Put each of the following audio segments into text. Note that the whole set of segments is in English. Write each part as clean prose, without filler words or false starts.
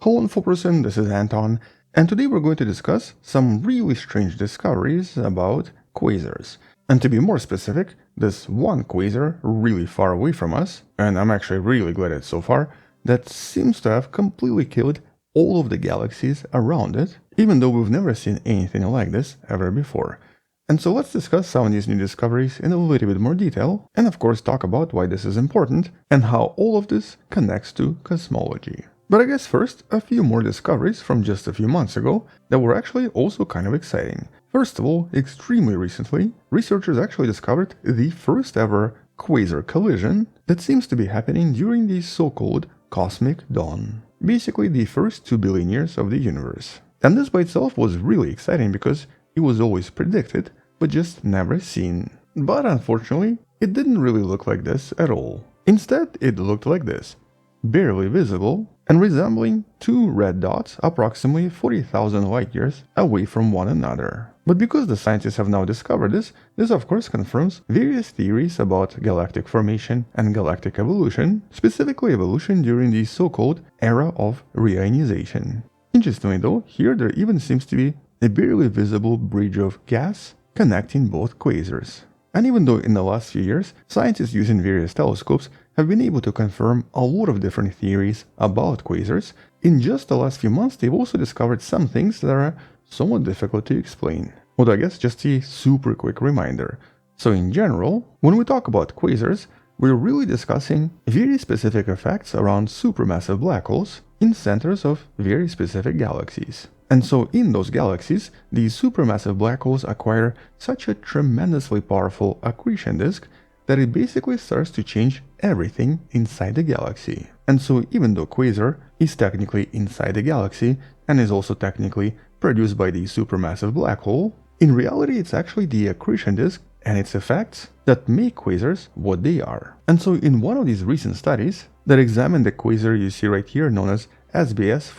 Hello Info-Person, this is Anton, and today we're going to discuss some really strange discoveries about quasars. And to be more specific, this one quasar really far away from us, and I'm actually really glad it's so far, that seems to have completely killed all of the galaxies around it, even though we've never seen anything like this ever before. And so let's discuss some of these new discoveries in a little bit more detail, and of course talk about why this is important and how all of this connects to cosmology. But I guess first, a few more discoveries from just a few months ago that were actually also kind of exciting. First of all, extremely recently, researchers actually discovered the first ever quasar collision that seems to be happening during the so-called cosmic dawn. Basically the first 2 billion years of the universe. And this by itself was really exciting because it was always predicted, but just never seen. But unfortunately, it didn't really look like this at all. Instead, it looked like this. Barely visible, and resembling two red dots approximately 40,000 light-years away from one another. But because the scientists have now discovered this of course confirms various theories about galactic formation and galactic evolution, specifically evolution during the so-called era of reionization. Interestingly though, here there even seems to be a barely visible bridge of gas connecting both quasars. And even though in the last few years, scientists using various telescopes have been able to confirm a lot of different theories about quasars, in just the last few months they've also discovered some things that are somewhat difficult to explain. Well, I guess just a super quick reminder. So in general, when we talk about quasars, we're really discussing very specific effects around supermassive black holes in centers of very specific galaxies. And so in those galaxies, these supermassive black holes acquire such a tremendously powerful accretion disk that it basically starts to change everything inside the galaxy. And so even though quasar is technically inside the galaxy and is also technically produced by the supermassive black hole, in reality it's actually the accretion disk and its effects that make quasars what they are. And so in one of these recent studies that examined the quasar you see right here known as SBS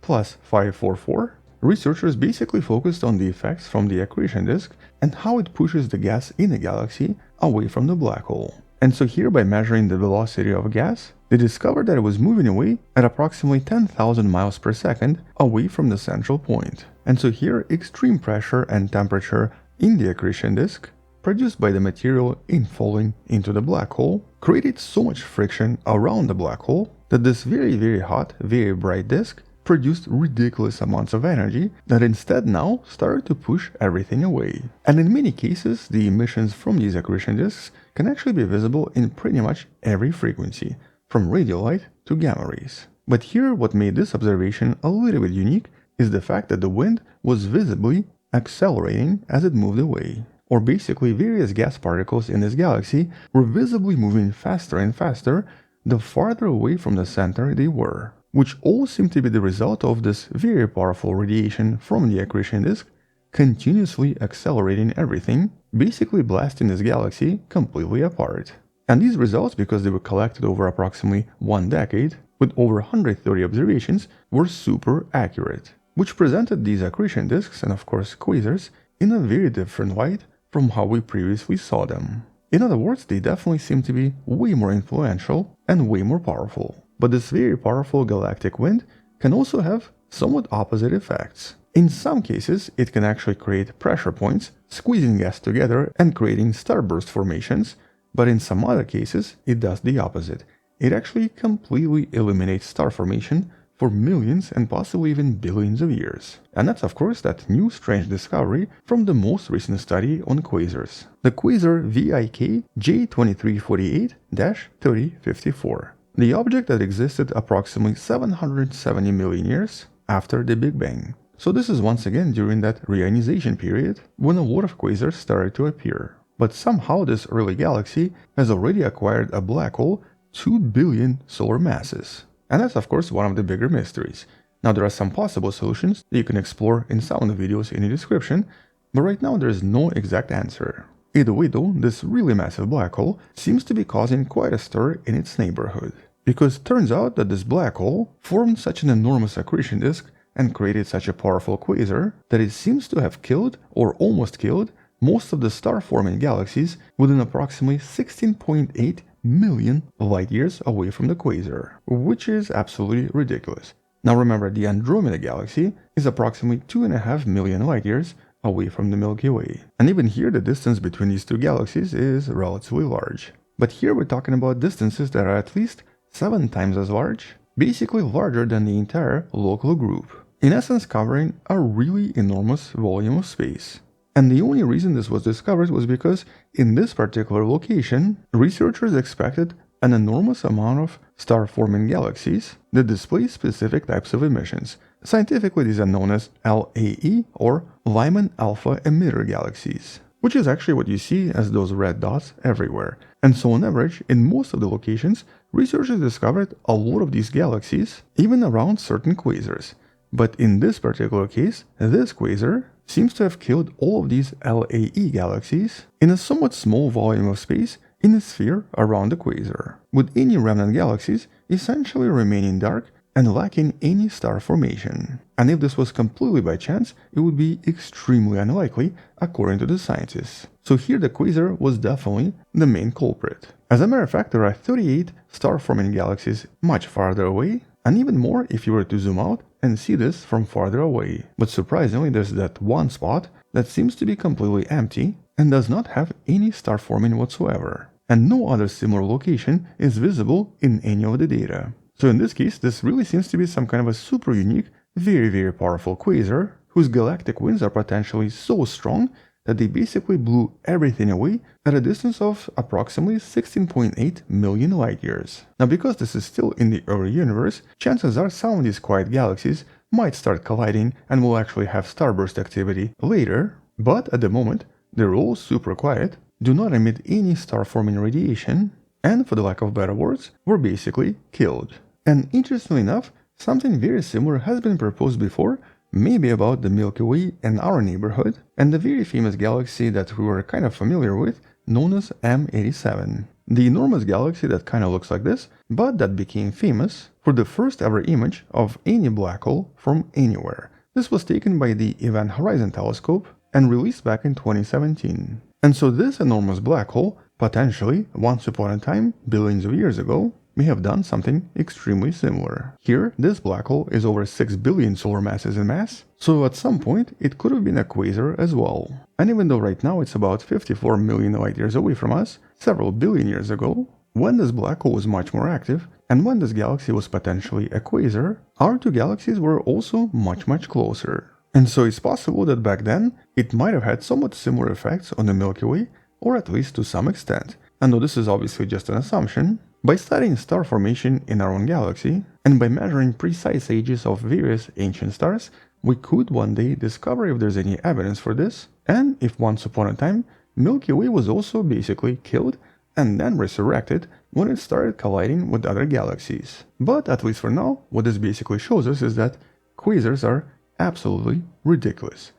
1408+544, researchers basically focused on the effects from the accretion disk and how it pushes the gas in a galaxy away from the black hole. And so here, by measuring the velocity of gas, they discovered that it was moving away at approximately 10,000 miles per second away from the central point. And so here, extreme pressure and temperature in the accretion disk, produced by the material in falling into the black hole, created so much friction around the black hole that this very hot, very bright disk produced ridiculous amounts of energy that instead now started to push everything away. And in many cases, the emissions from these accretion disks can actually be visible in pretty much every frequency, from radio light to gamma rays. But here, what made this observation a little bit unique is the fact that the wind was visibly accelerating as it moved away. Or basically, various gas particles in this galaxy were visibly moving faster and faster the farther away from the center they were, which all seemed to be the result of this very powerful radiation from the accretion disk continuously accelerating everything, basically blasting this galaxy completely apart. And these results, because they were collected over approximately 1 decade, with over 130 observations, were super accurate, which presented these accretion disks and of course quasars in a very different light from how we previously saw them. In other words, they definitely seem to be way more influential and way more powerful. But this very powerful galactic wind can also have somewhat opposite effects. In some cases, it can actually create pressure points, squeezing gas together and creating starburst formations, but in some other cases, it does the opposite. It actually completely eliminates star formation for millions and possibly even billions of years. And that's of course that new strange discovery from the most recent study on quasars, the quasar VIK J2348-3054. The object that existed approximately 770 million years after the Big Bang. So this is once again during that reionization period when a lot of quasars started to appear. But somehow this early galaxy has already acquired a black hole 2 billion solar masses. And that's of course one of the bigger mysteries. Now there are some possible solutions that you can explore in some of the videos in the description, but right now there is no exact answer. Either way though, this really massive black hole seems to be causing quite a stir in its neighborhood. Because it turns out that this black hole formed such an enormous accretion disk and created such a powerful quasar that it seems to have killed, or almost killed, most of the star-forming galaxies within approximately 16.8 million light-years away from the quasar, which is absolutely ridiculous. Now remember, the Andromeda Galaxy is approximately 2.5 million light-years away from the Milky Way. And even here the distance between these two galaxies is relatively large. But here we're talking about distances that are at least 7 times as large, basically larger than the entire local group. In essence covering a really enormous volume of space. And the only reason this was discovered was because in this particular location, researchers expected an enormous amount of star-forming galaxies that display specific types of emissions. Scientifically, these are known as LAE, or Lyman alpha emitter galaxies, which is actually what you see as those red dots everywhere. And so on average, in most of the locations, researchers discovered a lot of these galaxies, even around certain quasars. But in this particular case, this quasar seems to have killed all of these LAE galaxies in a somewhat small volume of space in a sphere around the quasar, with any remnant galaxies essentially remaining dark and lacking any star formation. And if this was completely by chance, it would be extremely unlikely, according to the scientists. So here the quasar was definitely the main culprit. As a matter of fact, there are 38 star-forming galaxies much farther away, and even more if you were to zoom out and see this from farther away. But surprisingly, there's that one spot that seems to be completely empty and does not have any star forming whatsoever. And no other similar location is visible in any of the data. So in this case, this really seems to be some kind of a super unique, very powerful quasar, whose galactic winds are potentially so strong that they basically blew everything away at a distance of approximately 16.8 million light-years. Now because this is still in the early universe, chances are some of these quiet galaxies might start colliding and will actually have starburst activity later, but at the moment, they're all super quiet, do not emit any star-forming radiation, and for the lack of better words, were basically killed. And interestingly enough, something very similar has been proposed before, maybe about the Milky Way and our neighborhood, and the very famous galaxy that we were kind of familiar with, known as M87. The enormous galaxy that kind of looks like this, but that became famous for the first ever image of any black hole from anywhere. This was taken by the Event Horizon Telescope and released back in 2017. And so this enormous black hole, potentially, once upon a time, billions of years ago, may have done something extremely similar. Here, this black hole is over 6 billion solar masses in mass, so at some point it could have been a quasar as well. And even though right now it's about 54 million light-years away from us, several billion years ago, when this black hole was much more active, and when this galaxy was potentially a quasar, our two galaxies were also much closer. And so it's possible that back then, it might have had somewhat similar effects on the Milky Way, or at least to some extent. And though this is obviously just an assumption, by studying star formation in our own galaxy, and by measuring precise ages of various ancient stars, we could one day discover if there's any evidence for this, and if once upon a time, Milky Way was also basically killed and then resurrected when it started colliding with other galaxies. But at least for now, what this basically shows us is that quasars are absolutely ridiculous.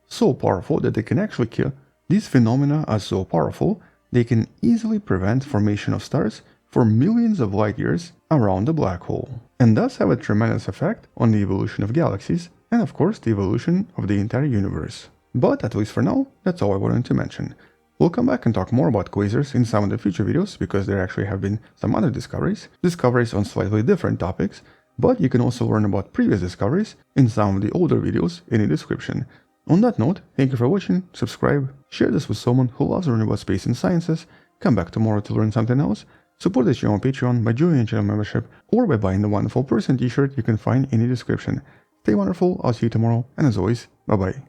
So powerful that they can actually kill. These phenomena are so powerful, they can easily prevent formation of stars for millions of light years around the black hole, and thus have a tremendous effect on the evolution of galaxies and of course the evolution of the entire universe. But at least for now, that's all I wanted to mention. We'll come back and talk more about quasars in some of the future videos because there actually have been some other discoveries on slightly different topics, but you can also learn about previous discoveries in some of the older videos in the description. On that note, thank you for watching, subscribe, share this with someone who loves learning about space and sciences, come back tomorrow to learn something else, support this channel on Patreon by joining a channel membership or by buying the Wonderful Person t-shirt you can find in the description. Stay wonderful, I'll see you tomorrow, and as always, bye bye.